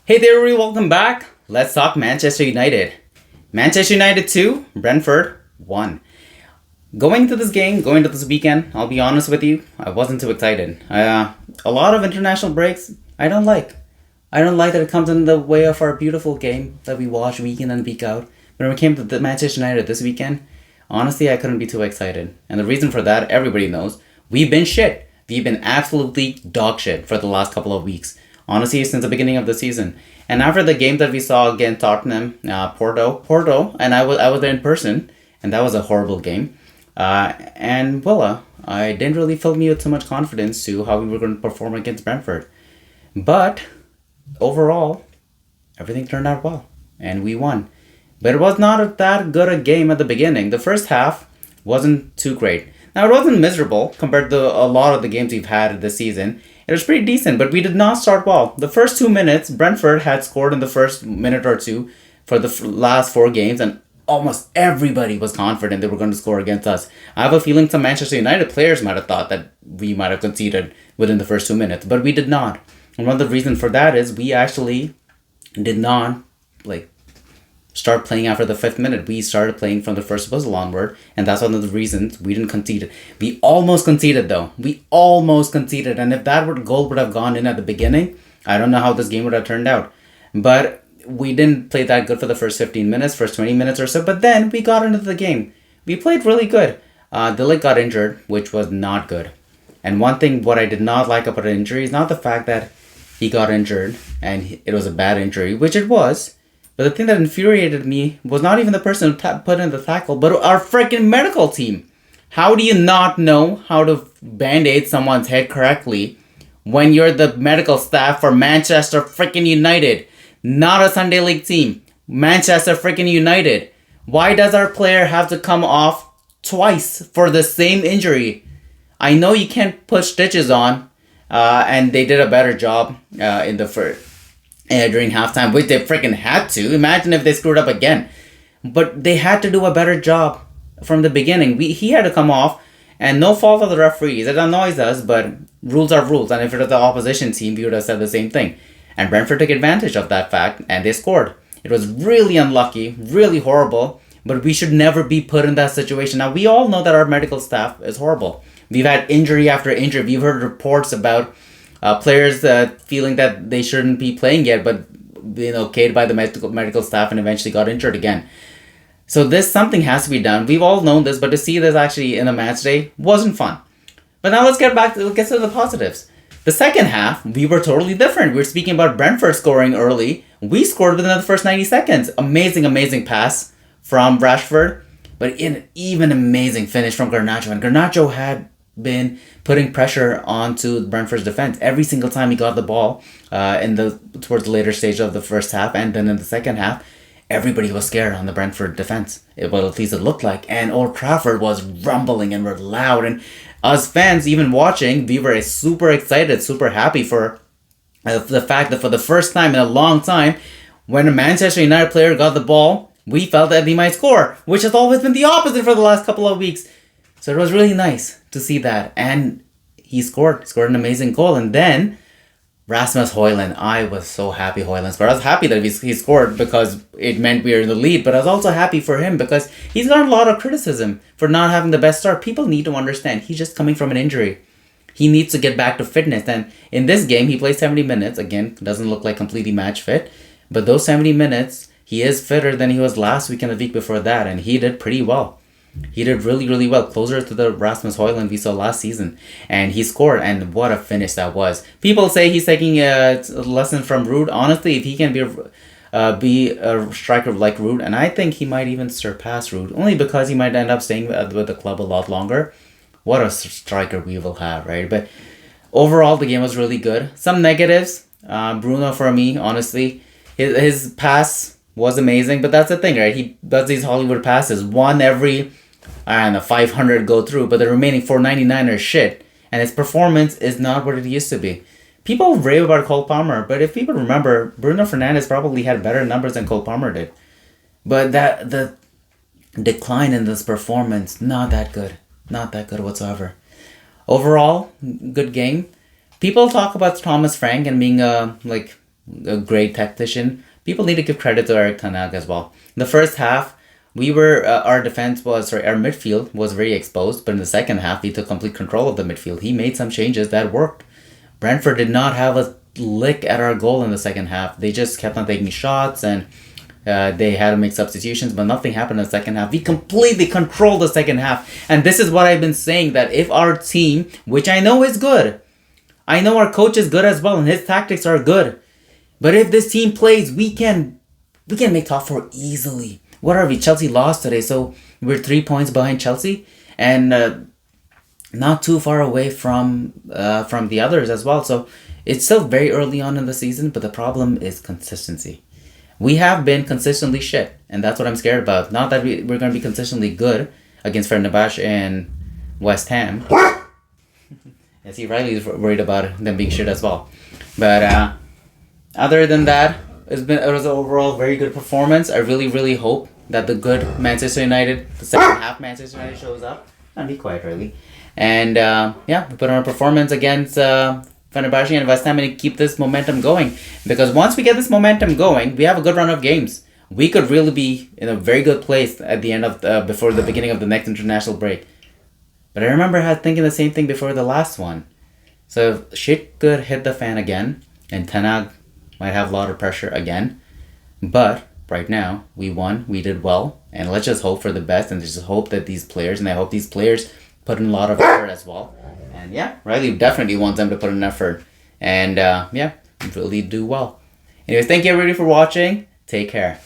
Hey there, everybody, welcome back. Let's talk Manchester United. Manchester United 2, Brentford 1. Going to this weekend, I'll be honest with you, I wasn't too excited. A lot of international breaks, I don't like. I don't like that it comes in the way of our beautiful game that we watch week in and week out. But when it came to the Manchester United this weekend, honestly, I couldn't be too excited. And the reason for that, everybody knows, we've been shit. We've been absolutely dog shit for the last couple of weeks. Honestly, since the beginning of the season. And after the game that we saw against Tottenham, Porto, and I was there in person, and that was a horrible game. And Villa, I didn't really fill me with too much confidence to how we were going to perform against Brentford. But overall, everything turned out well, and we won. But it was not that good a game at the beginning. The first half wasn't too great. Now, it wasn't miserable compared to a lot of the games we've had this season. It was pretty decent, but we did not start well. The first 2 minutes, Brentford had scored in the first minute or two for the last 4 games, and almost everybody was confident they were going to score against us. I have a feeling some Manchester United players might have thought that we might have conceded within the first 2 minutes, but we did not. And one of the reasons for that is we actually did not, start playing after the 5th minute. We started playing from the first whistle onward, and that's one of the reasons we didn't concede. We almost conceded, though. And if that goal would have gone in at the beginning, I don't know how this game would have turned out. But we didn't play that good for the first 15 minutes, first 20 minutes or so, but then we got into the game. We played really good. Dillik got injured, which was not good. And one thing, what I did not like about the injury is not the fact that he got injured, and it was a bad injury, which it was. But the thing that infuriated me was not even the person who put in the tackle, but our freaking medical team. How do you not know how to band-aid someone's head correctly when you're the medical staff for Manchester freaking United? Not a Sunday League team. Manchester freaking United. Why does our player have to come off twice for the same injury? I know you can't put stitches on, and they did a better job in the first. During halftime, which they freaking had to. Imagine if they screwed up again. But they had to do a better job from the beginning. He had to come off, and no fault of the referees. It annoys us, but rules are rules. And if it was the opposition team, we would have said the same thing. And Brentford took advantage of that fact, and they scored. It was really unlucky, really horrible, but we should never be put in that situation. Now, we all know that our medical staff is horrible. We've had injury after injury. We've heard reports about players feeling that they shouldn't be playing yet, but okayed by the medical staff and eventually got injured again. So something has to be done. We've all known this, but to see this actually in a match day wasn't fun. But now let's get to the positives. The second half, we were totally different. We're speaking about Brentford scoring early. We scored within the first 90 seconds. Amazing pass from Rashford, but an even amazing finish from Garnacho. And Garnacho had been putting pressure onto Brentford's defense every single time he got the ball towards the later stage of the first half, and then in the second half, everybody was scared on the Brentford defense. Well, at least it looked like. And Old Trafford was rumbling and were loud, and us fans, even watching, we were super excited, super happy for the fact that for the first time in a long time, when a Manchester United player got the ball, we felt that he might score, which has always been the opposite for the last couple of weeks. So it was really nice to see that. And he scored an amazing goal. And then Rasmus Højlund, I was so happy Højlund scored. I was happy that he scored because it meant we were in the lead. But I was also happy for him because he's gotten a lot of criticism for not having the best start. People need to understand he's just coming from an injury. He needs to get back to fitness. And in this game, he played 70 minutes. Again, doesn't look like completely match fit. But those 70 minutes, he is fitter than he was last week and the week before that. And he did pretty well. He did really, really well, closer to the Rasmus Højlund we saw last season. And he scored, and what a finish that was. People say he's taking a lesson from Ruud. Honestly, if he can be a striker like Ruud, and I think he might even surpass Ruud, only because he might end up staying with the club a lot longer. What a striker we will have, right? But overall, the game was really good. Some negatives. Bruno, for me, honestly, his pass was amazing, but that's the thing, right? He does these Hollywood passes. One every 500 go through, but the remaining 499 are shit. And his performance is not what it used to be. People rave about Cole Palmer, but if people remember, Bruno Fernandes probably had better numbers than Cole Palmer did. But the decline in this performance, not that good. Not that good whatsoever. Overall, good game. People talk about Thomas Frank and being a great tactician. People need to give credit to Erik Ten Hag as well. In the first half, we were our midfield was very exposed, but in the second half, he took complete control of the midfield. He made some changes that worked. Brentford did not have a lick at our goal in the second half. They just kept on taking shots, and they had to make substitutions, but nothing happened in the second half. We completely controlled the second half, and this is what I've been saying, that if our team, which I know is good, I know our coach is good as well, and his tactics are good, but if this team plays, we can make top four easily. What are we? Chelsea lost today, so we're 3 points behind Chelsea, and not too far away from the others as well. So it's still very early on in the season, but the problem is consistency. We have been consistently shit, and that's what I'm scared about. Not that we're going to be consistently good against Fernandes and West Ham. I see Riley's worried about them being shit as well. But other than that, it was an overall very good performance. I really, really hope that the good Manchester United, the second half Manchester United shows up. And be quiet, Riley. And we put on a performance against Fernandes and West Ham and keep this momentum going. Because once we get this momentum going, we have a good run of games. We could really be in a very good place at the end of before the beginning of the next international break. But I remember thinking the same thing before the last one. So shit could hit the fan again, and Ten Hag might have a lot of pressure again. But right now, we won, we did well, and let's just hope for the best, and just hope that these players, and I hope these players put in a lot of effort as well. And yeah, Riley definitely wants them to put in effort, and really do well. Anyways, thank you everybody for watching. Take care.